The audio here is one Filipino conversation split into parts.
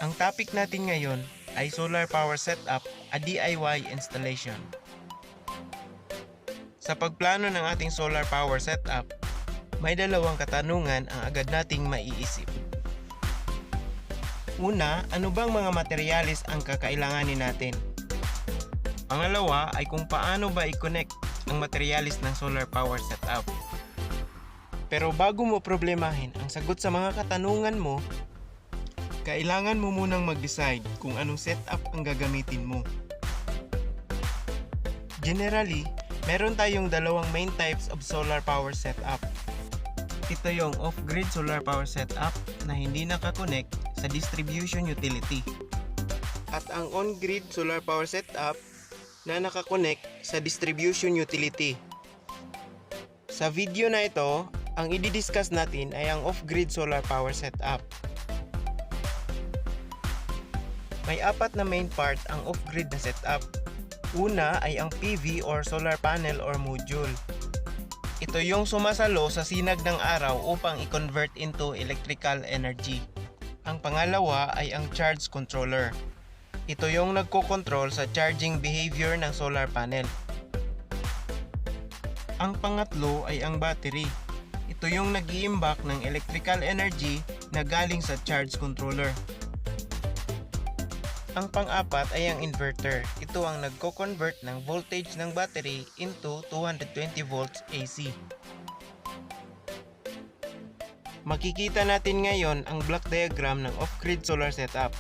Ang topic natin ngayon ay solar power setup, a DIY installation. Sa pagplano ng ating solar power setup, may dalawang katanungan ang agad nating maiisip. Una, ano bang mga materyales ang kakailanganin natin? Pangalawa ay kung paano ba i-connect ang materyales ng solar power setup. Pero bago mo problemahin ang sagot sa mga katanungan mo, kailangan mo munang mag-decide kung anong setup ang gagamitin mo. Generally, meron tayong dalawang main types of solar power setup. Ito yung off-grid solar power setup na hindi nakakonect sa distribution utility. At ang on-grid solar power setup na nakakonect sa distribution utility. Sa video na ito, ang i-discuss natin ay ang off-grid solar power setup. May apat na main part ang off-grid na setup. Una ay ang PV or solar panel or module. Ito yung sumasalo sa sinag ng araw upang i-convert into electrical energy. Ang pangalawa ay ang charge controller. Ito yung nagko-control sa charging behavior ng solar panel. Ang pangatlo ay ang battery. Ito yung nag-iimbak ng electrical energy na galing sa charge controller. Ang pang-apat ay ang inverter. Ito ang nagko-convert ng voltage ng battery into 220 volts AC. Makikita natin ngayon ang block diagram ng off-grid solar setup.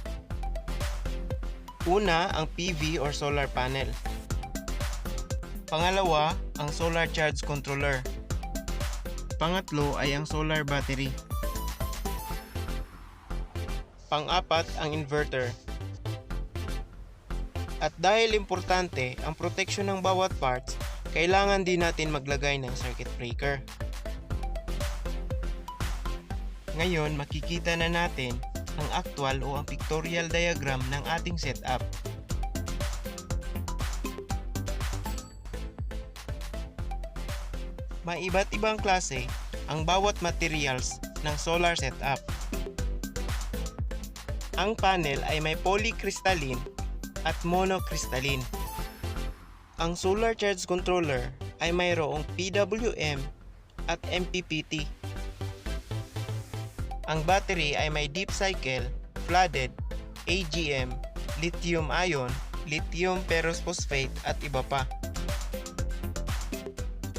Una, ang PV or solar panel. Pangalawa, ang solar charge controller. Pangatlo ay ang solar battery. Pang-apat, ang inverter. At dahil importante ang protection ng bawat parts, kailangan din natin maglagay ng circuit breaker. Ngayon, makikita na natin ang actual o ang pictorial diagram ng ating setup. May iba't ibang klase ang bawat materials ng solar setup. Ang panel ay may polycrystalline at monocrystalline. Ang solar charge controller ay mayroong PWM at MPPT. Ang battery ay may deep cycle, flooded, AGM, lithium ion, lithium ferrous at iba pa.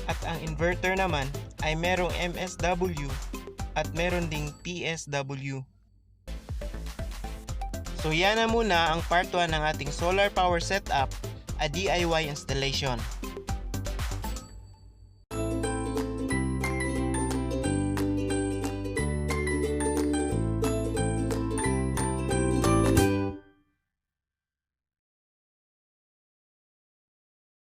At ang inverter naman ay merong MSW at meron ding PSW. So yan na muna ang part 1 ng ating solar power setup, a DIY installation.